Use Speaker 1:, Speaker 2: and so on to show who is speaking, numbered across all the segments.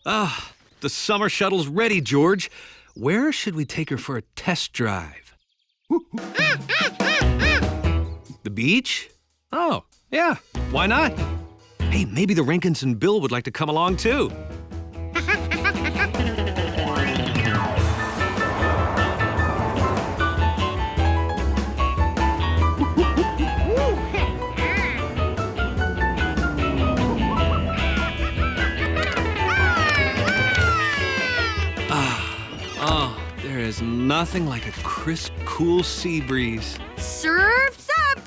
Speaker 1: Ah, the summer shuttle's ready, George. Where should we take her for a test drive? The beach? Oh, yeah, why not? Hey, maybe the Rankins and Bill would like to come along too. There is nothing like a crisp, cool sea breeze.
Speaker 2: Surf's up!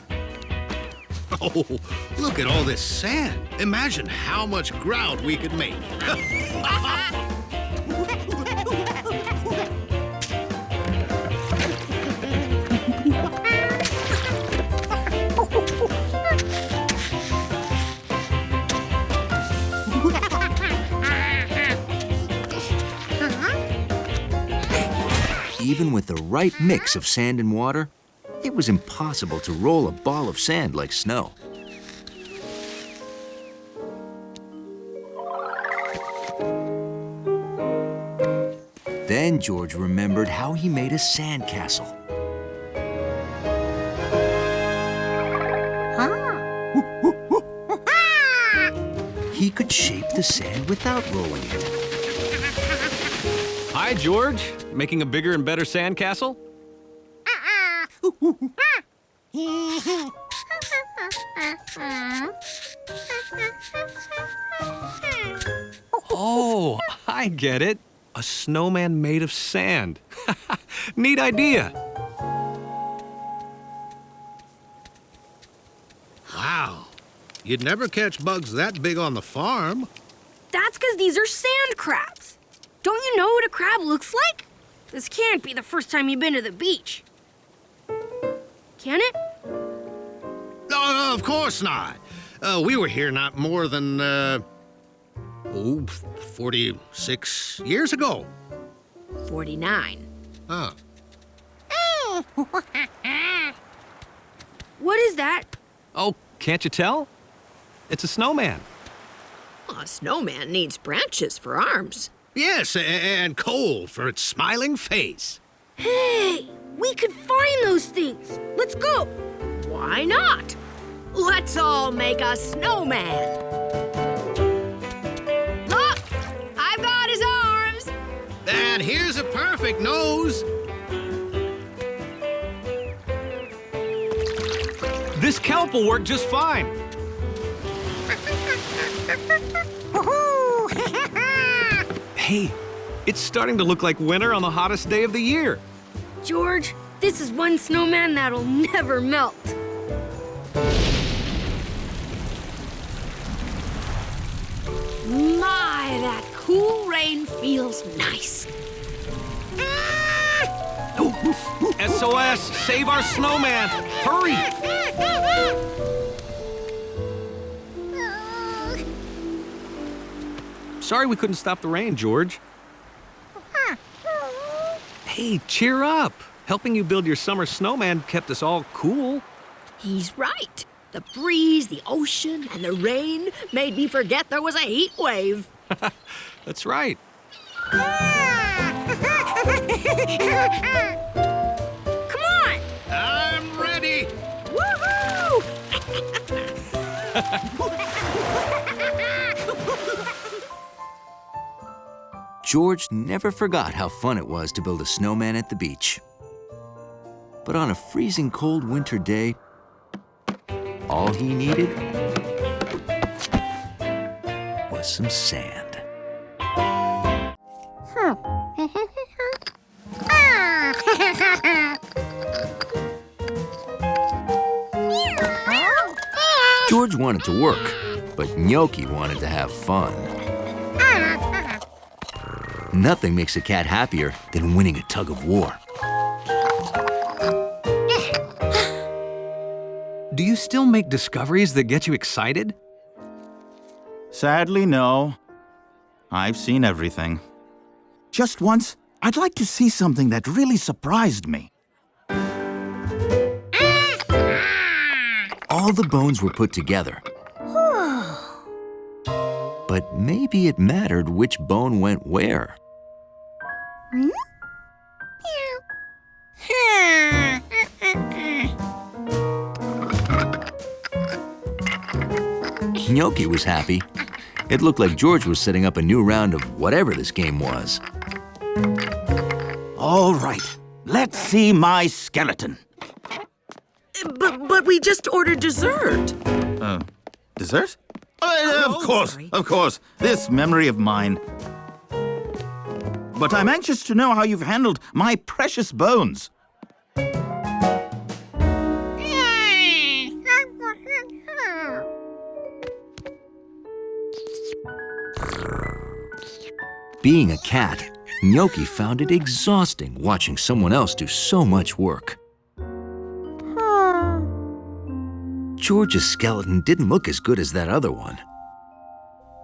Speaker 3: Oh, look at all this sand. Imagine how much grout we could make.
Speaker 4: Even with the right mix of sand and water, it was impossible to roll a ball of sand like snow. Then George remembered how he made a sand castle. He could shape the sand without rolling it.
Speaker 1: Hi, George. Making a bigger and better sandcastle? Oh, I get it. A snowman made of sand. Neat idea.
Speaker 3: Wow. You'd never catch bugs that big on the farm.
Speaker 2: That's because these are sand crabs. Don't you know what a crab looks like? This can't be the first time you've been to the beach. Can it?
Speaker 3: No, of course not. We were here not more than, 46 years ago.
Speaker 2: 49.
Speaker 3: Huh.
Speaker 2: What is that?
Speaker 1: Oh, can't you tell? It's a snowman.
Speaker 5: A snowman needs branches for arms.
Speaker 3: Yes, and coal for its smiling face.
Speaker 2: Hey, we could find those things. Let's go.
Speaker 5: Why not? Let's all make a snowman. Look, I've got his arms.
Speaker 3: And here's a perfect nose.
Speaker 1: This kelp will work just fine. Hey, it's starting to look like winter on the hottest day of the year.
Speaker 2: George, this is one snowman that'll never melt.
Speaker 5: My, that cool rain feels nice.
Speaker 1: SOS, save our snowman. Hurry. Sorry we couldn't stop the rain, George. Hey, cheer up. Helping you build your summer snowman kept us all cool.
Speaker 5: He's right. The breeze, the ocean, and the rain made me forget there was a heat wave.
Speaker 1: That's right.
Speaker 2: Come on!
Speaker 3: I'm ready.
Speaker 5: Woohoo!
Speaker 4: George never forgot how fun it was to build a snowman at the beach. But on a freezing cold winter day, all he needed was some sand. George wanted to work, but Gnocchi wanted to have fun. Nothing makes a cat happier than winning a tug of war.
Speaker 1: Do you still make discoveries that get you excited?
Speaker 6: Sadly, no. I've seen everything. Just once, I'd like to see something that really surprised me.
Speaker 4: All the bones were put together. But maybe it mattered which bone went where. Gnocchi was happy. It looked like George was setting up a new round of whatever this game was.
Speaker 6: All right, let's see my skeleton.
Speaker 7: But we just ordered dessert.
Speaker 6: Dessert? Of course, this memory of mine. But I'm anxious to know how you've handled my precious bones.
Speaker 4: Being a cat, Gnocchi found it exhausting watching someone else do so much work. George's skeleton didn't look as good as that other one,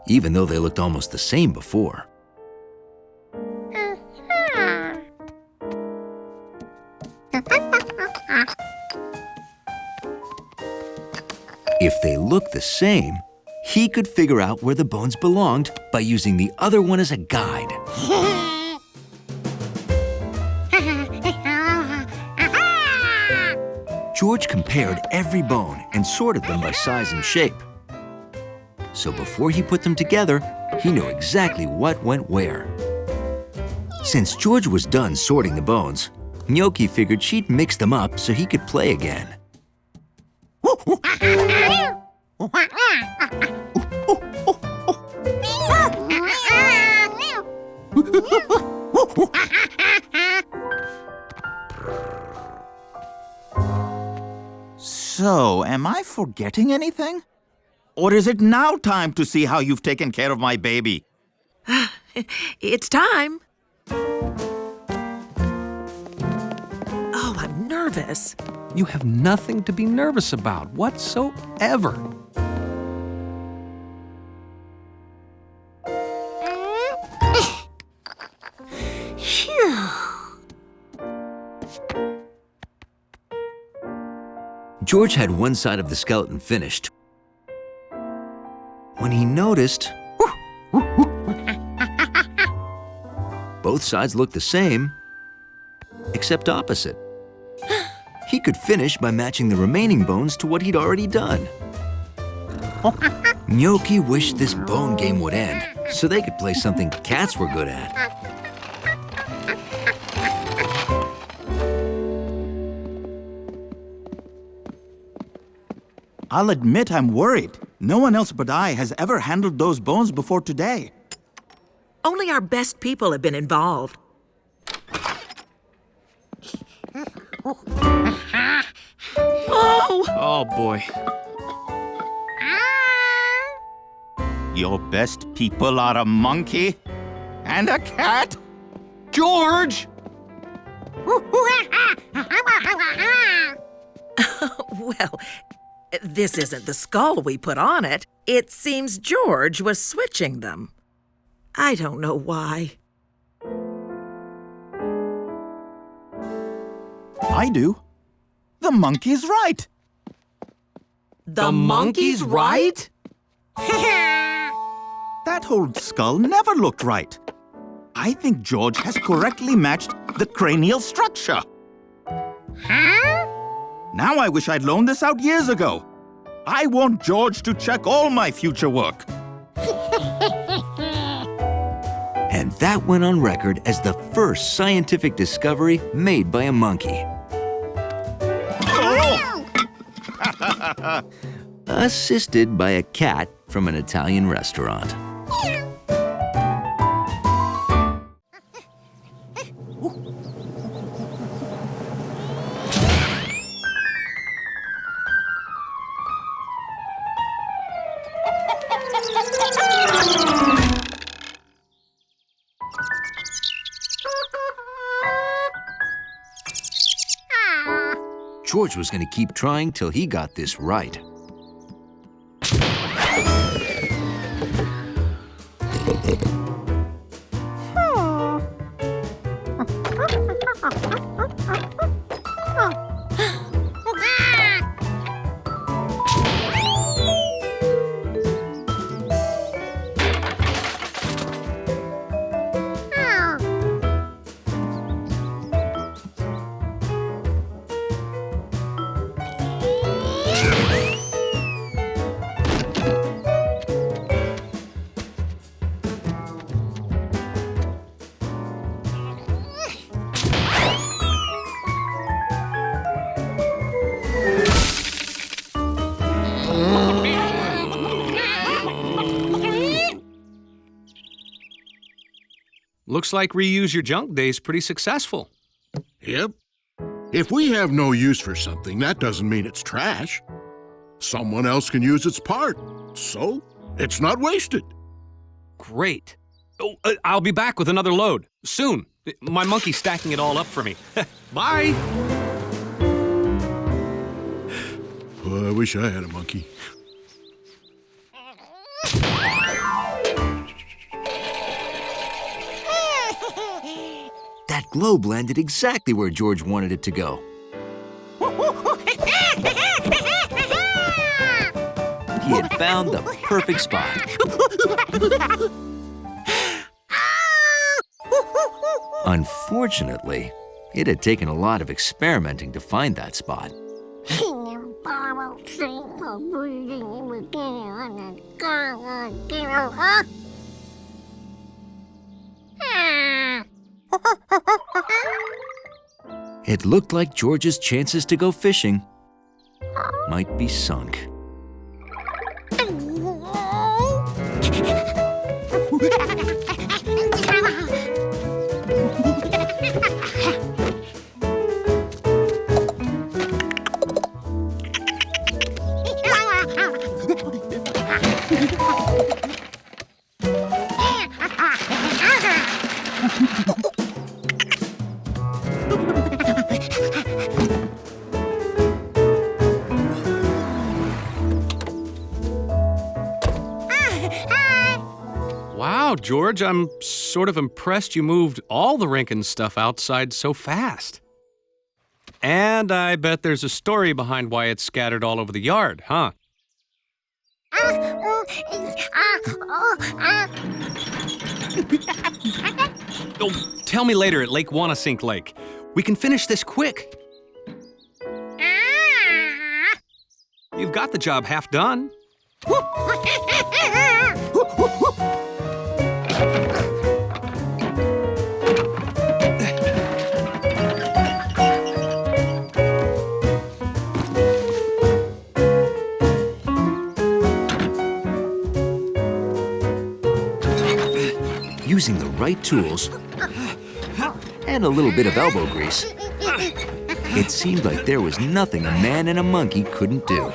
Speaker 4: even though they looked almost the same before. If they looked the same, he could figure out where the bones belonged by using the other one as a guide. George compared every bone and sorted them by size and shape. So before he put them together, he knew exactly what went where. Since George was done sorting the bones, Gnocchi figured she'd mix them up so he could play again.
Speaker 6: So, am I forgetting anything? Or is it now time to see how you've taken care of my baby?
Speaker 7: It's time. Oh, I'm nervous.
Speaker 1: You have nothing to be nervous about whatsoever.
Speaker 4: George had one side of the skeleton finished when he noticed both sides looked the same, except opposite. He could finish by matching the remaining bones to what he'd already done. Gnocchi wished this bone game would end so they could play something cats were good at.
Speaker 6: I'll admit I'm worried. No one else but I has ever handled those bones before today.
Speaker 7: Only our best people have been involved. Oh!
Speaker 1: Oh, boy.
Speaker 6: Your best people are a monkey and a cat?
Speaker 1: George!
Speaker 7: Well, this isn't the skull we put on it. It seems George was switching them. I don't know why.
Speaker 6: I do. The monkey's right.
Speaker 7: The monkey's right?
Speaker 6: That whole skull never looked right. I think George has correctly matched the cranial structure. Now I wish I'd loaned this out years ago. I want George to check all my future work.
Speaker 4: And that went on record as the first scientific discovery made by a monkey. Assisted by a cat from an Italian restaurant. George was going to keep trying till he got this right.
Speaker 1: Looks like reuse your junk day's pretty successful.
Speaker 3: Yep. If we have no use for something, that doesn't mean it's trash. Someone else can use its part, so it's not wasted.
Speaker 1: Great. Oh, I'll be back with another load soon. My monkey's stacking it all up for me. Bye.
Speaker 3: Oh, I wish I had a monkey.
Speaker 4: That globe landed exactly where George wanted it to go. He had found the perfect spot. Unfortunately, it had taken a lot of experimenting to find that spot. It looked like George's chances to go fishing might be sunk.
Speaker 1: Wow, George, I'm sort of impressed you moved all the Rankin stuff outside so fast. And I bet there's a story behind why it's scattered all over the yard, huh? Oh, tell me later at Lake Wanasink Lake. We can finish this quick. You've got the job half done.
Speaker 4: Using the right tools and a little bit of elbow grease, it seemed like there was nothing a man and a monkey couldn't do.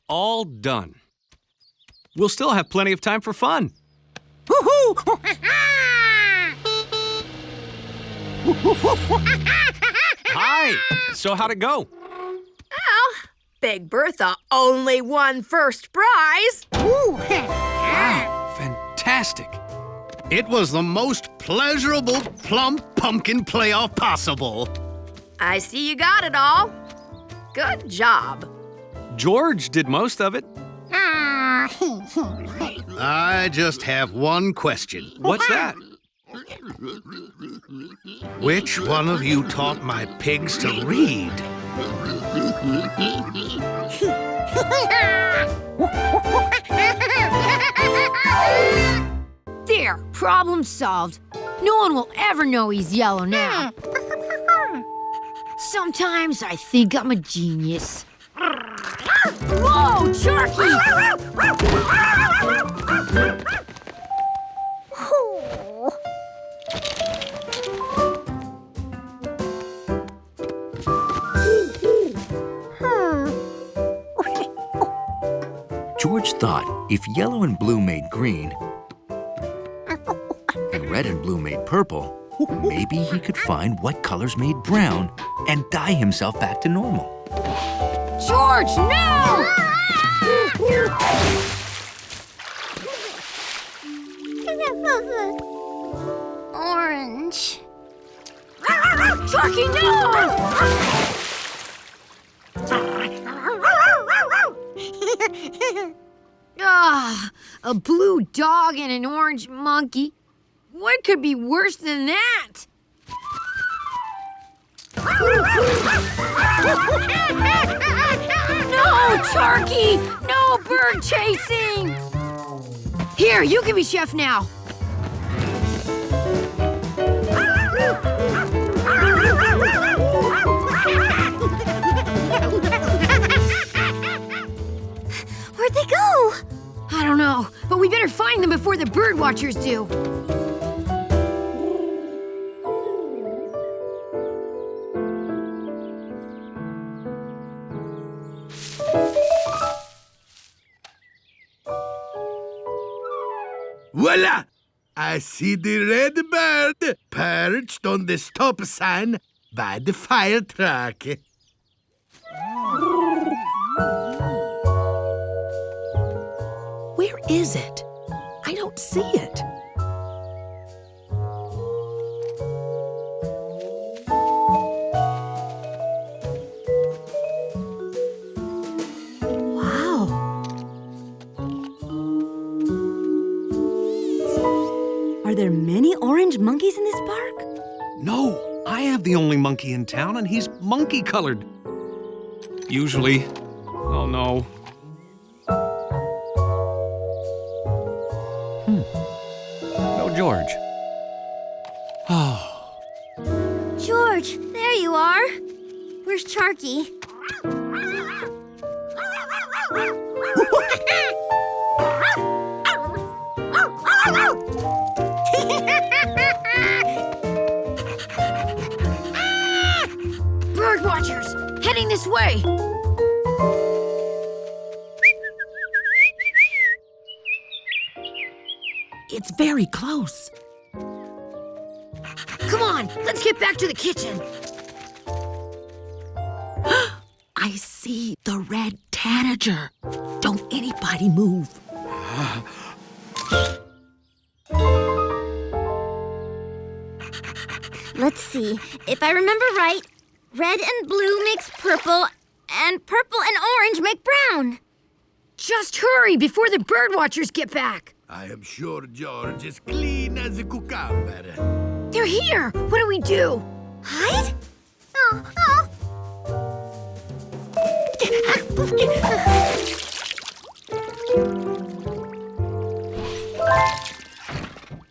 Speaker 1: All done. We'll still have plenty of time for fun. Hi! So how'd it go?
Speaker 5: Well, Big Bertha only won first prize.
Speaker 1: Wow, fantastic.
Speaker 3: It was the most pleasurable plump pumpkin playoff possible.
Speaker 5: I see you got it all. Good job.
Speaker 1: George did most of it.
Speaker 3: I just have one question.
Speaker 1: What's that?
Speaker 3: Which one of you taught my pigs to read?
Speaker 2: There, problem solved. No one will ever know he's yellow now. Sometimes I think I'm a genius. Whoa, Sharky!
Speaker 4: George thought if yellow and blue made green, and red and blue made purple, maybe he could find what colors made brown and dye himself back to normal.
Speaker 2: George, no! Orange. Sharky, no! Ah, a blue dog and an orange monkey. What could be worse than that? No, Sharky! No bird chasing! Here, you can be chef now. before the bird watchers do.
Speaker 8: Voila! I see the red bird perched on the stop sign by the fire truck.
Speaker 7: Where is it? I don't see it. Wow.
Speaker 9: Are there many orange monkeys in this park?
Speaker 1: No, I have the only monkey in town, and he's monkey-colored. Usually. Oh, no. No George. Oh.
Speaker 2: George, there you are. Where's Charky? Bird watchers, heading this way.
Speaker 7: It's very close.
Speaker 2: Come on, let's get back to the kitchen.
Speaker 7: I see the red tanager. Don't anybody move.
Speaker 2: Let's see. If I remember right, red and blue makes purple, and purple and orange make brown. Just hurry before the bird watchers get back.
Speaker 8: I am sure George is clean as a cucumber.
Speaker 2: They're here. What do we do? Hide?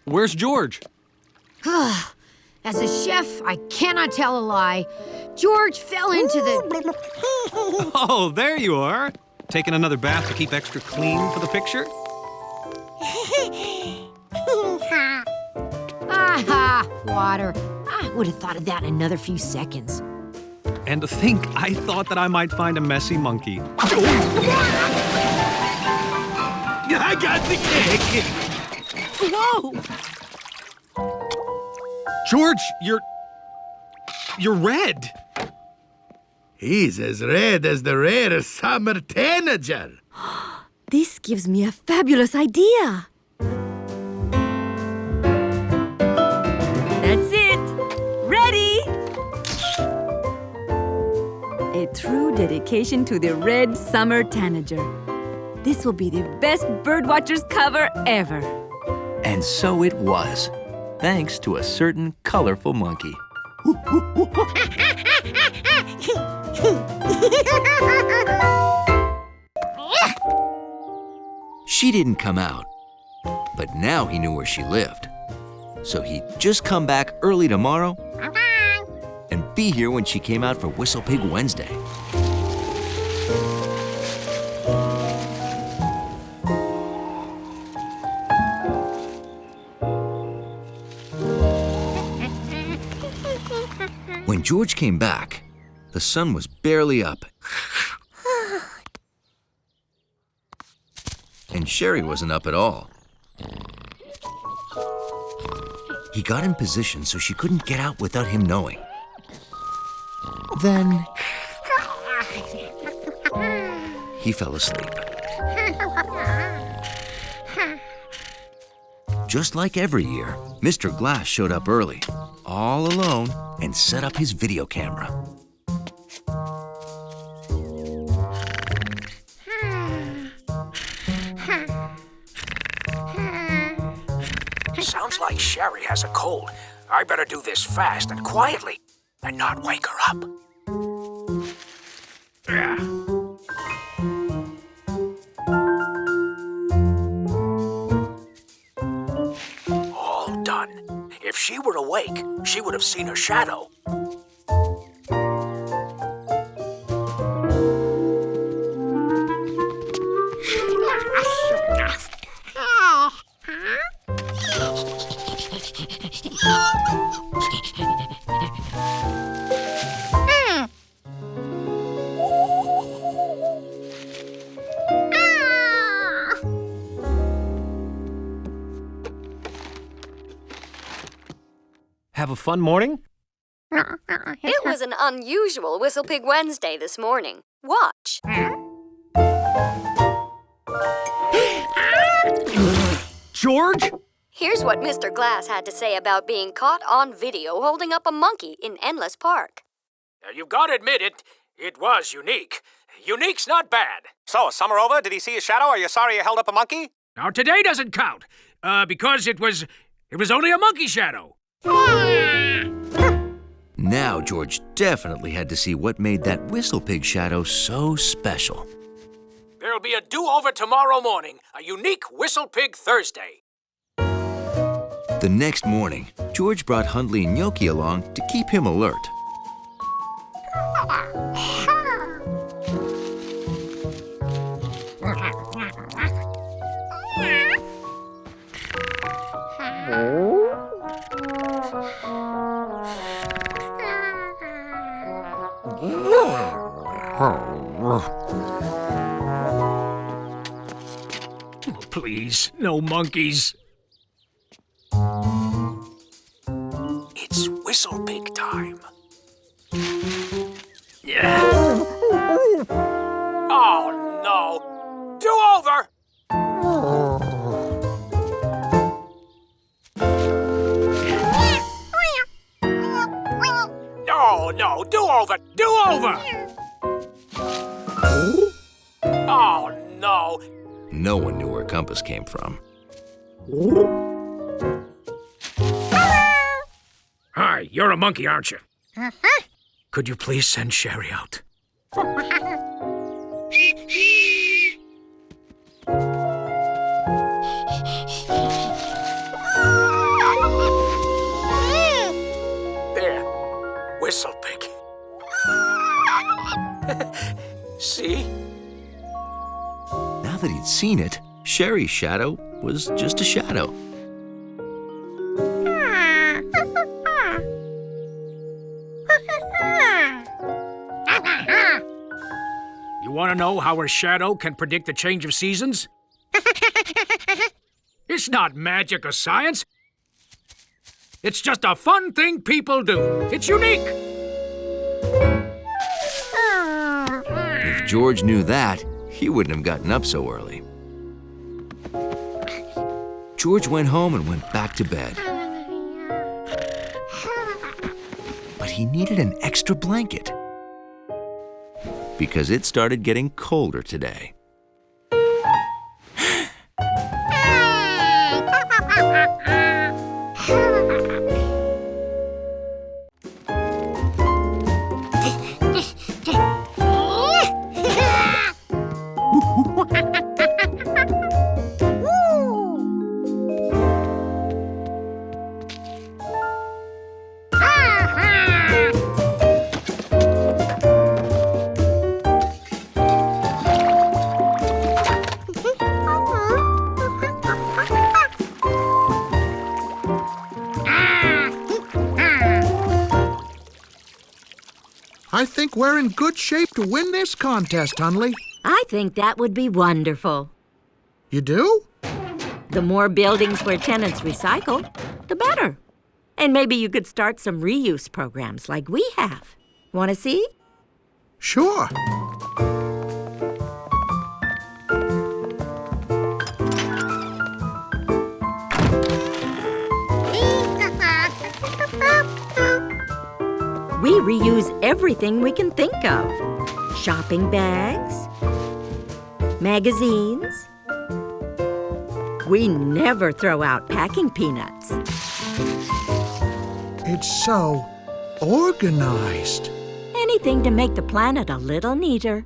Speaker 1: Where's George?
Speaker 2: As a chef, I cannot tell a lie. George fell into the...
Speaker 1: Oh, there you are. Taking another bath to keep extra clean for the picture?
Speaker 2: Aha! Water. I would have thought of that in another few seconds.
Speaker 1: And to think I thought that I might find a messy monkey.
Speaker 8: I got the cake!
Speaker 7: Whoa!
Speaker 1: George, you're red.
Speaker 8: He's as red as the rare summer tanager.
Speaker 9: This gives me a fabulous idea. That's it. Ready? A true dedication to the red summer tanager. This will be the best Birdwatchers cover ever.
Speaker 4: And so it was, thanks to a certain colorful monkey. She didn't come out, but now he knew where she lived. So he'd just come back early tomorrow and be here when she came out for Whistle Pig Wednesday. When George came back, the sun was barely up. And Sherry wasn't up at all. He got in position so she couldn't get out without him knowing. Then he fell asleep. Just like every year, Mr. Glass showed up early, all alone, and set up his video camera.
Speaker 10: Sounds like Sherry has a cold. I better do this fast and quietly and not wake her up. All done. If she were awake, she would have seen her shadow.
Speaker 11: Have a fun morning?
Speaker 12: It was an unusual Whistle Pig Wednesday this morning. Watch.
Speaker 11: George?
Speaker 12: Here's what Mr. Glass had to say about being caught on video holding up a monkey in Endless Park.
Speaker 10: You've got to admit it was unique. Unique's not bad.
Speaker 13: So, summer over? Did he see a shadow? Are you sorry you held up a monkey?
Speaker 10: Now, today doesn't count, because it was only a monkey shadow.
Speaker 4: Now George definitely had to see what made that Whistle Pig shadow so special.
Speaker 10: There'll be a do-over tomorrow morning, a unique Whistle Pig Thursday.
Speaker 4: The next morning, George brought Hundley and Yoki along to keep him alert.
Speaker 10: Oh, please, no monkeys. It's Whistle Pig time. Yeah. Oh, no. Do over! No, do over! Do over! Oh, no.
Speaker 4: No one knew where Compass came from.
Speaker 10: Hi, you're a monkey, aren't you? Could you please send Sherry out? There. Whistle Pig. See?
Speaker 4: Now that he'd seen it, Sherry's shadow was just a shadow.
Speaker 10: You want to know how a shadow can predict the change of seasons? It's not magic or science. It's just a fun thing people do. It's unique.
Speaker 4: If George knew that, he wouldn't have gotten up so early. George went home and went back to bed. But he needed an extra blanket because it started getting colder today.
Speaker 8: I think we're in good shape to win this contest, Hundley.
Speaker 5: I think that would be wonderful.
Speaker 8: You do?
Speaker 5: The more buildings where tenants recycle, the better. And maybe you could start some reuse programs like we have. Want to see?
Speaker 8: Sure.
Speaker 5: We reuse everything we can think of. Shopping bags, magazines. We never throw out packing peanuts.
Speaker 8: It's so organized.
Speaker 5: Anything to make the planet a little neater.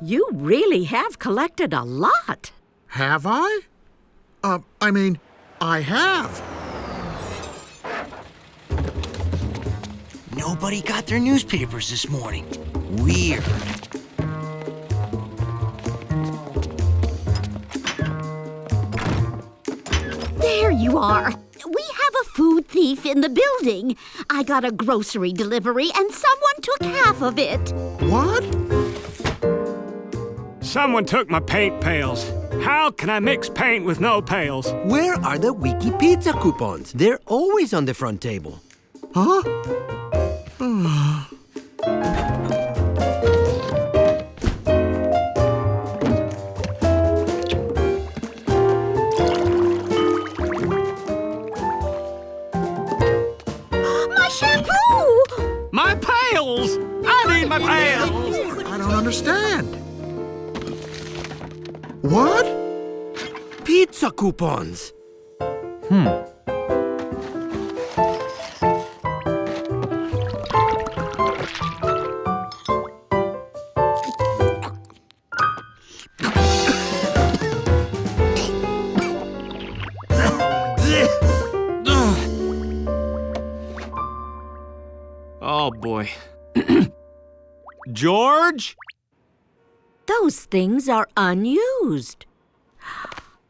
Speaker 5: You really have collected a lot.
Speaker 8: Have I? I have.
Speaker 4: Nobody got their newspapers this morning. Weird.
Speaker 2: you are. We have a food thief in the building. I got a grocery delivery and someone took half of it.
Speaker 3: What?
Speaker 11: Someone took my paint pails. How can I mix paint with no pails?
Speaker 14: Where are the Wiki Pizza coupons? They're always on the front table.
Speaker 3: Huh?
Speaker 2: My shampoo!
Speaker 11: My pails! I need my pails!
Speaker 3: I don't understand. What?
Speaker 14: Pizza coupons.
Speaker 1: Oh, boy. George?
Speaker 5: Those things are unused.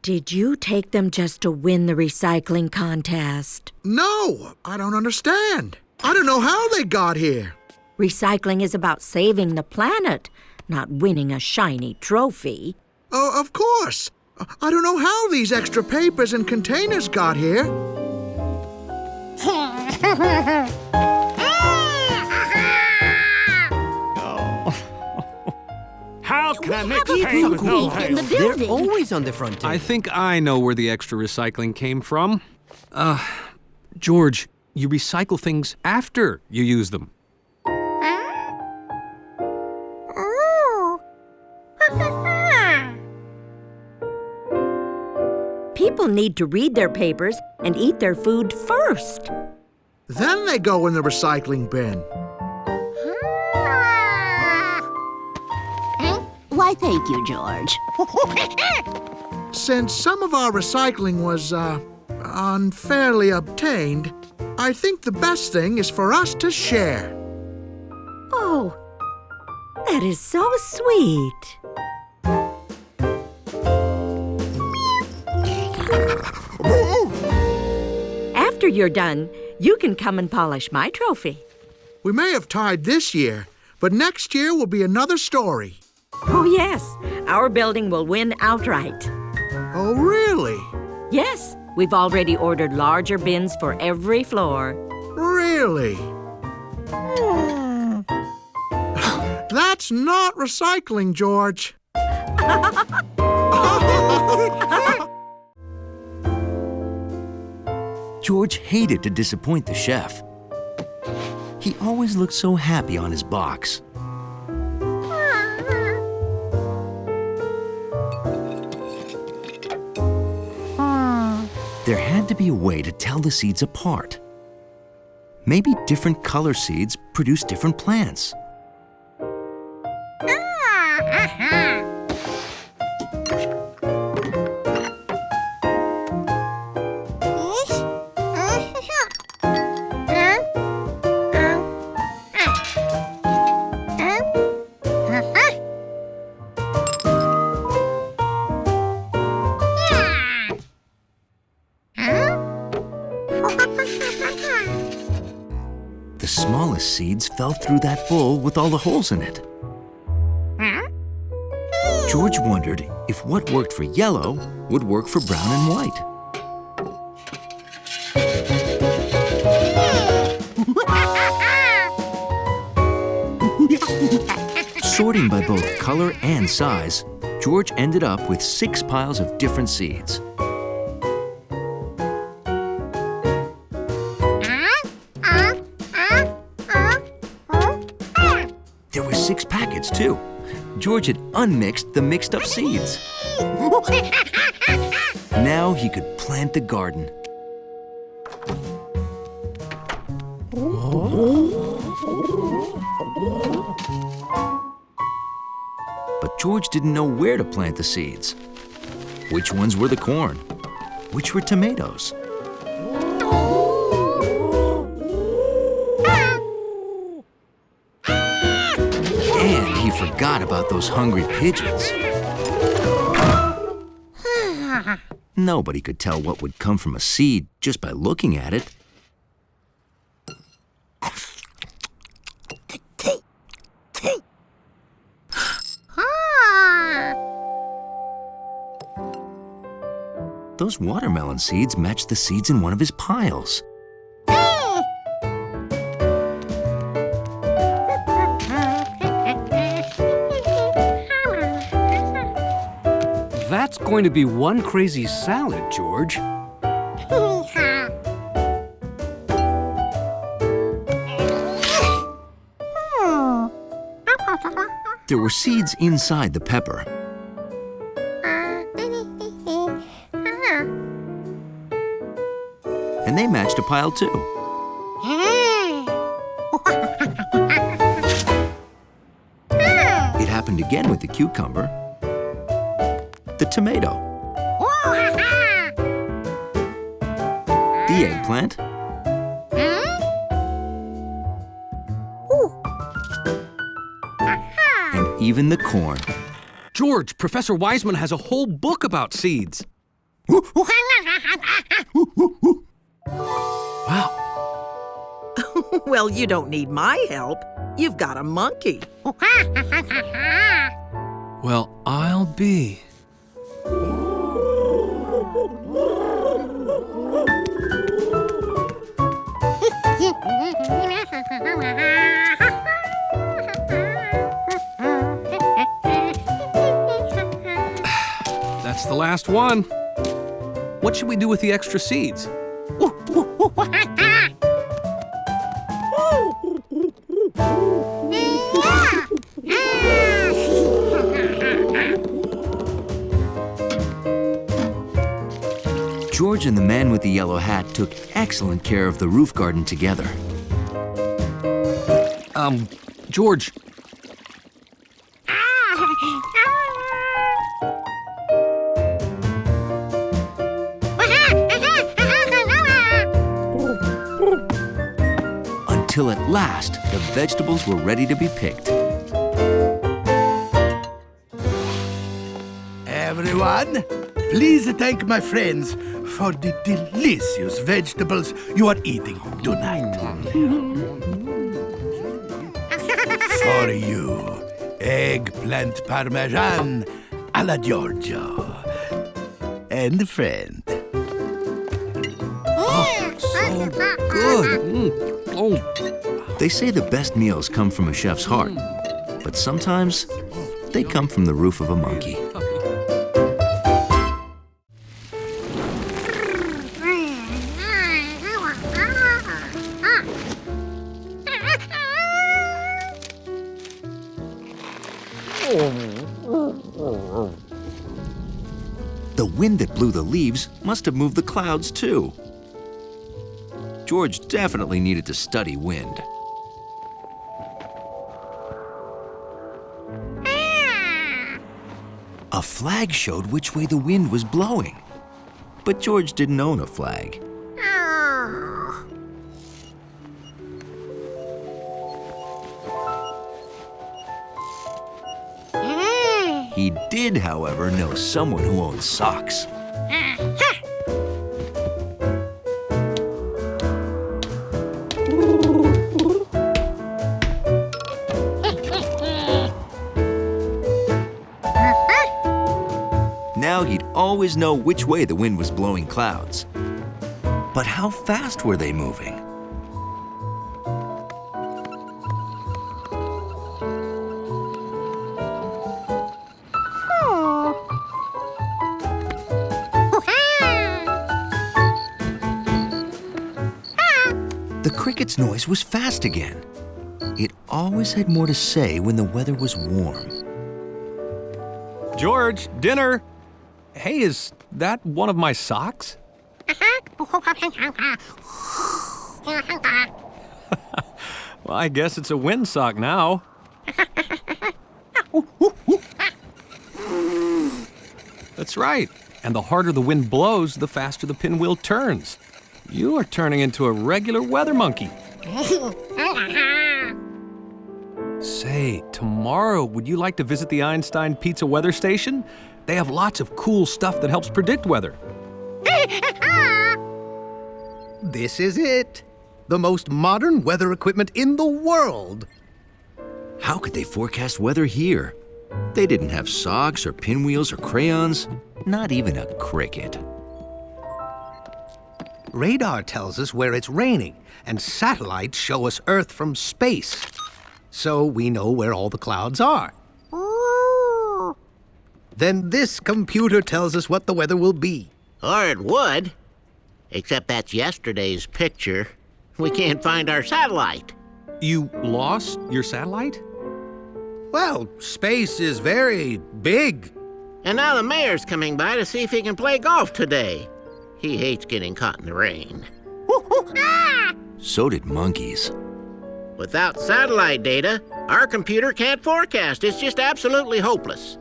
Speaker 5: Did you take them just to win the recycling contest?
Speaker 3: No, I don't understand. I don't know how they got here.
Speaker 5: Recycling is about saving the planet, not winning a shiny trophy.
Speaker 3: Oh, of course. I don't know how these extra papers and containers got here.
Speaker 11: How can I mix
Speaker 2: have a
Speaker 11: paint with no
Speaker 2: food thief in the
Speaker 11: pails?
Speaker 2: building.
Speaker 14: They're always on the front table.
Speaker 1: I think I know where the extra recycling came from. George, you recycle things after you use them.
Speaker 5: People need to read their papers and eat their food first.
Speaker 3: Then they go in the recycling bin.
Speaker 2: Why, thank you, George.
Speaker 3: Since some of our recycling was, unfairly obtained, I think the best thing is for us to share.
Speaker 5: Oh, that is so sweet. After you're done, you can come and polish my trophy.
Speaker 3: We may have tied this year, but next year will be another story.
Speaker 5: Oh, yes. Our building will win outright.
Speaker 3: Oh, really?
Speaker 5: Yes, we've already ordered larger bins for every floor.
Speaker 3: Really? That's not recycling, George.
Speaker 4: George hated to disappoint the chef. He always looked so happy on his box. There had to be a way to tell the seeds apart. Maybe different color seeds produce different plants. The smallest seeds fell through that bowl with all the holes in it. George wondered if what worked for yellow would work for brown and white. Sorting by both color and size, George ended up with 6 piles of different seeds. There were 6 packets, too. George had unmixed the mixed-up seeds. Now he could plant the garden. But George didn't know where to plant the seeds. Which ones were the corn? Which were tomatoes? And he forgot about those hungry pigeons. Nobody could tell what would come from a seed just by looking at it. Those watermelon seeds match the seeds in one of his piles.
Speaker 11: That's going to be one crazy salad, George.
Speaker 4: There were seeds inside the pepper. And they matched a pile too. It happened again with the cucumber, the tomato, the eggplant, and even the corn.
Speaker 1: George, Professor Wiseman has a whole book about seeds. Wow.
Speaker 7: Well, you don't need my help. You've got a monkey.
Speaker 1: Well, I'll be. That's the last one. What should we do with the extra seeds?
Speaker 4: George and the man with the yellow hat took excellent care of the roof garden together.
Speaker 1: George.
Speaker 4: Until at last, the vegetables were ready to be picked.
Speaker 8: Everyone, please thank my friends for the delicious vegetables you are eating tonight. For you, eggplant parmesan alla Giorgio. And friend.
Speaker 1: So good. Oh.
Speaker 4: They say the best meals come from a chef's heart, but sometimes they come from the roof of a monkey. The wind that blew the leaves must have moved the clouds too. George definitely needed to study wind. A flag showed which way the wind was blowing, but George didn't own a flag. He did, however, know someone who owned socks. Now he'd always know which way the wind was blowing clouds. But how fast were they moving? The cricket's noise was fast again. It always had more to say when the weather was warm.
Speaker 1: George, dinner. Hey, is that one of my socks? Well, I guess it's a windsock now. That's right. And the harder the wind blows, the faster the pinwheel turns. You are turning into a regular weather monkey. Say, tomorrow, would you like to visit the Einstein Pizza weather station? They have lots of cool stuff that helps predict weather.
Speaker 14: This is it. The most modern weather equipment in the world.
Speaker 4: How could they forecast weather here? They didn't have socks or pinwheels or crayons, not even a cricket.
Speaker 14: Radar tells us where it's raining, and satellites show us Earth from space. So we know where all the clouds are. Then this computer tells us what the weather will be.
Speaker 15: Or it would. Except that's yesterday's picture. We can't find our satellite.
Speaker 1: You lost your satellite?
Speaker 14: Well, space is very big.
Speaker 15: And now the mayor's coming by to see if he can play golf today. He hates getting caught in the rain.
Speaker 4: So did monkeys.
Speaker 15: Without satellite data, our computer can't forecast. It's just absolutely hopeless.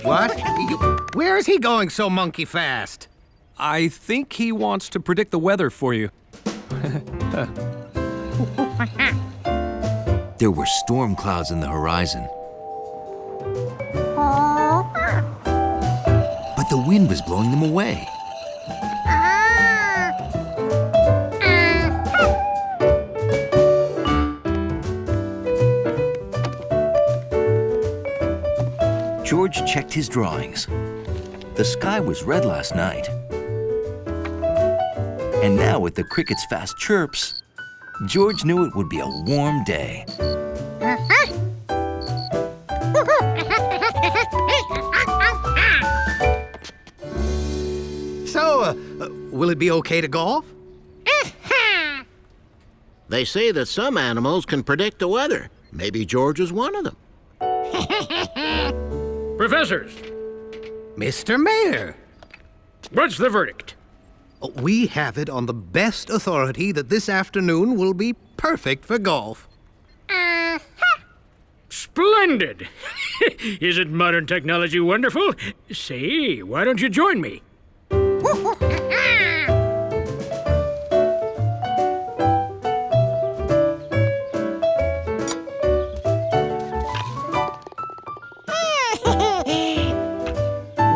Speaker 14: What? Where is he going so monkey fast?
Speaker 1: I think he wants to predict the weather for you.
Speaker 4: There were storm clouds in the horizon. But the wind was blowing them away. George checked his drawings. The sky was red last night. And now with the cricket's fast chirps, George knew it would be a warm day.
Speaker 14: So, will it be okay to golf?
Speaker 15: They say that some animals can predict the weather. Maybe George is one of them.
Speaker 10: Professors,
Speaker 14: Mr. Mayor,
Speaker 10: what's the verdict?
Speaker 14: we have it on the best authority that this afternoon will be perfect for golf.
Speaker 10: Splendid! Isn't modern technology wonderful? Say, why don't you join me?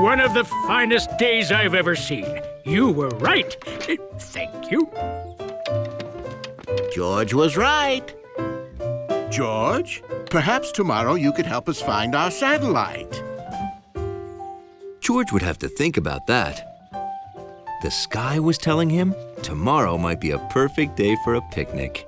Speaker 10: One of the finest days I've ever seen. You were right. Thank you.
Speaker 15: George was right.
Speaker 3: George, perhaps tomorrow you could help us find our satellite.
Speaker 4: George would have to think about that. The sky was telling him tomorrow might be a perfect day for a picnic.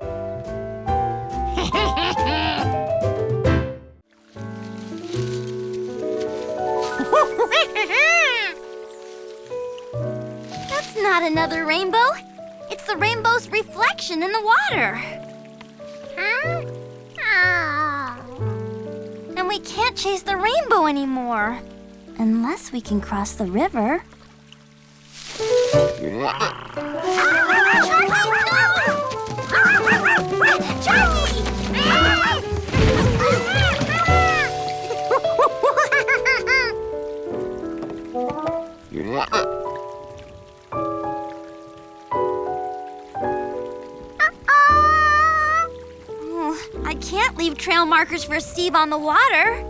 Speaker 2: That's not another rainbow. It's the rainbow's reflection in the water. And we can't chase the rainbow anymore. Unless we can cross the river. I can't leave trail markers for Steve on the water.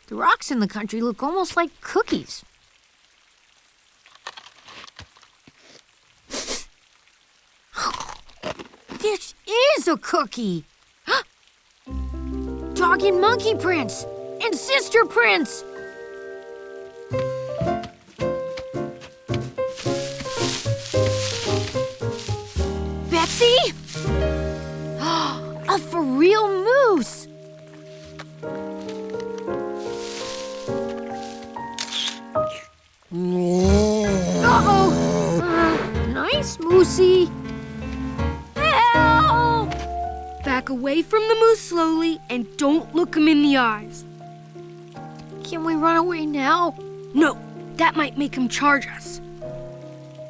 Speaker 16: The rocks in the country look almost like cookies. This is a cookie! Dog and monkey prints! And sister prints! Betsy? A for real moose! Uh-oh! Nice, Moosey. Help!
Speaker 17: Back away from the moose slowly and don't look him in the eyes.
Speaker 16: Can we run away now?
Speaker 17: No, that might make him charge us.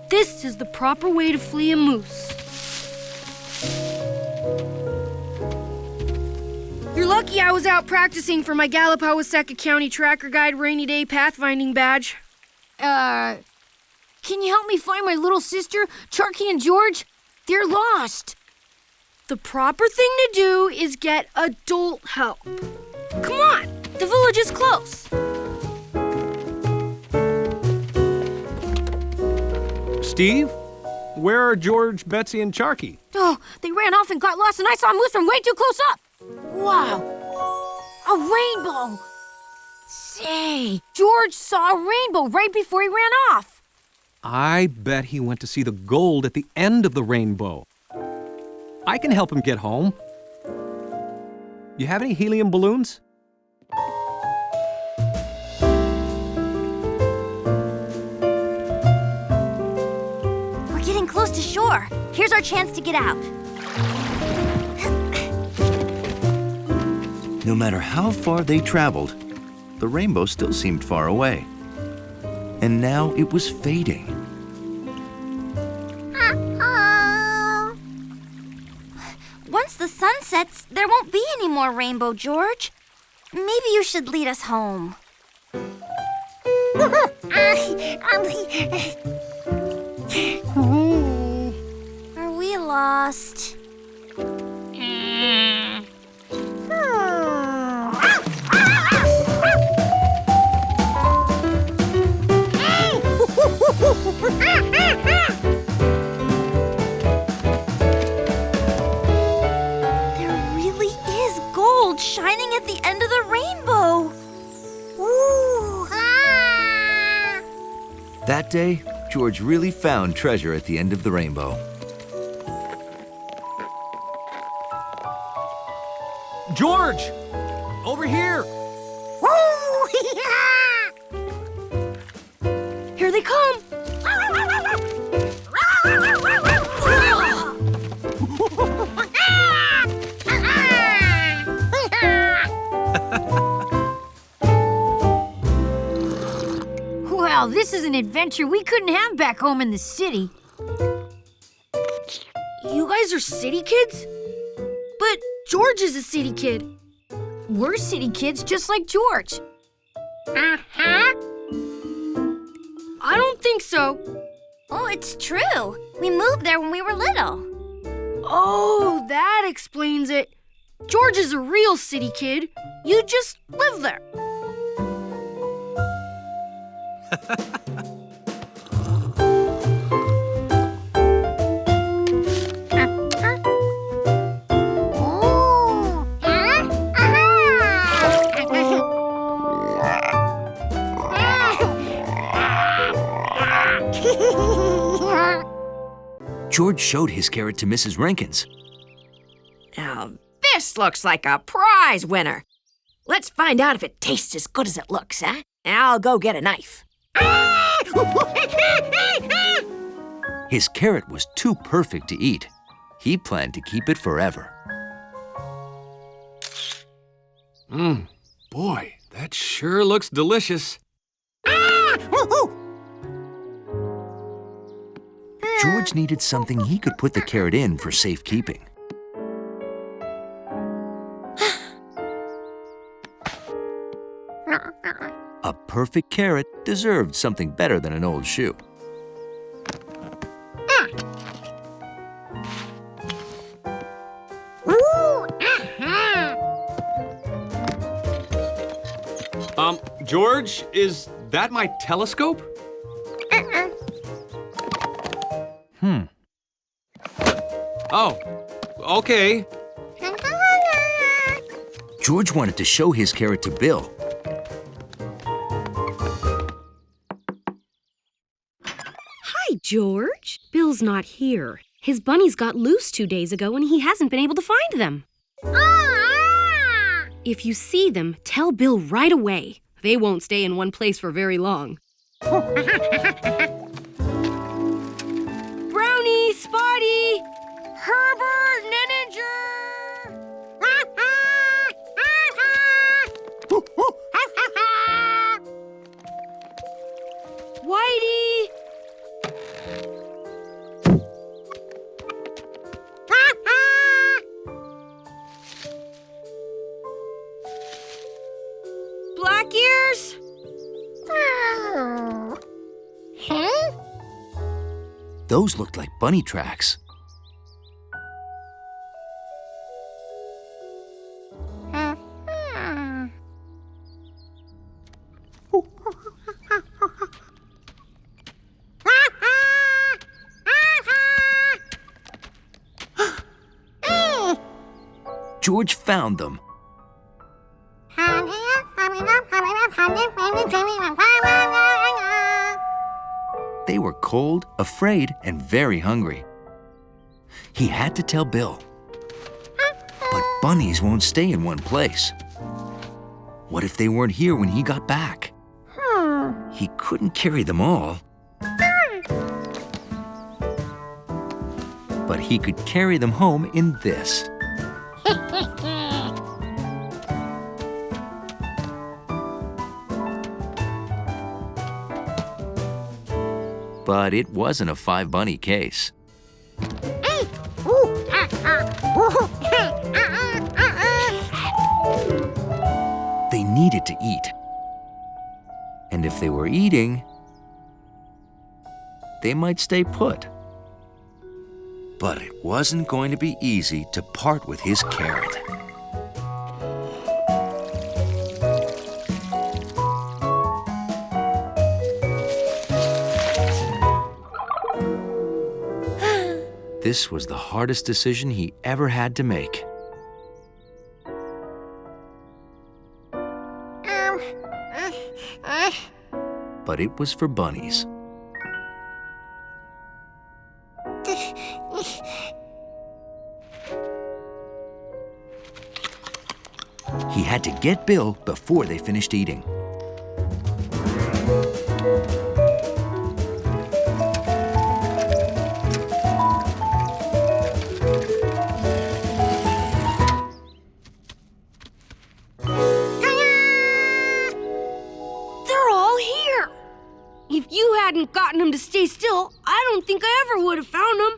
Speaker 17: This is the proper way to flee a moose. You're lucky I was out practicing for my Galapagos County Tracker Guide Rainy Day Pathfinding badge.
Speaker 16: Can you help me find my little sister, Charky and George? They're lost.
Speaker 17: The proper thing to do is get adult help. Come on, the village is close.
Speaker 1: Steve, where are George, Betsy, and Charky?
Speaker 16: Oh, they ran off and got lost, and I saw them move from way too close up. Wow, a rainbow. Say, George saw a rainbow right before he ran off.
Speaker 1: I bet he went to see the gold at the end of the rainbow. I can help him get home. You have any helium balloons?
Speaker 2: We're getting close to shore. Here's our chance to get out.
Speaker 4: No matter how far they traveled, the rainbow still seemed far away. And now it was fading.
Speaker 2: Once the sun sets, there won't be any more rainbow, George. Maybe you should lead us home. Are we lost? Shining at the end of the rainbow. Ooh. Ah.
Speaker 4: That day, George really found treasure at the end of the rainbow.
Speaker 1: George! Over here!
Speaker 17: Here they come.
Speaker 16: Well, this is an adventure we couldn't have back home in the city.
Speaker 17: You guys are city kids? But George is a city kid.
Speaker 16: We're city kids just like George.
Speaker 17: I don't think so.
Speaker 2: Oh, it's true. We moved there when we were little.
Speaker 17: Oh, that explains it. George is a real city kid. You just live there.
Speaker 4: George showed his carrot to Mrs. Rankins.
Speaker 5: Now, this looks like a prize winner. Let's find out if it tastes as good as it looks, huh? I'll go get a knife.
Speaker 4: His carrot was too perfect to eat. He planned to keep it forever.
Speaker 1: Boy, that sure looks delicious.
Speaker 4: George needed something he could put the carrot in for safekeeping. A perfect carrot deserved something better than an old shoe.
Speaker 1: George, is that my telescope? Oh, okay.
Speaker 4: George wanted to show his carrot to Bill.
Speaker 18: Hi, George. Bill's not here. His bunnies got loose 2 days ago and he hasn't been able to find them. If you see them, tell Bill right away. They won't stay in one place for very long.
Speaker 17: Brownie, Spotty, Herbert, Nenninger. Whitey. Black ears.
Speaker 4: Those looked like bunny tracks. George found them. They were cold, afraid, and very hungry. He had to tell Bill. But bunnies won't stay in one place. What if they weren't here when he got back? He couldn't carry them all. But he could carry them home in this. But it wasn't a 5-bunny case. They needed to eat. And if they were eating, they might stay put. But it wasn't going to be easy to part with his carrot. This was the hardest decision he ever had to make. But it was for bunnies. He had to get Bill before they finished eating.
Speaker 18: If you hadn't gotten him to stay still, I don't think I ever would have found him.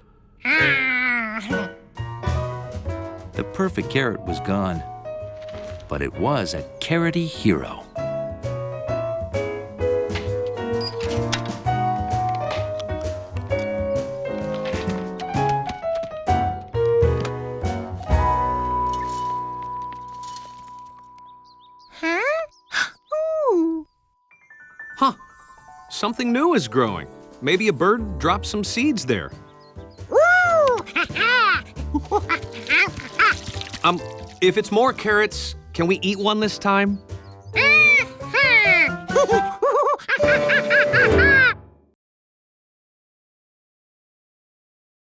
Speaker 4: The perfect carrot was gone, but it was a carroty hero.
Speaker 1: Huh. Something new is growing. Maybe a bird dropped some seeds there. If it's more carrots, can we eat one this time?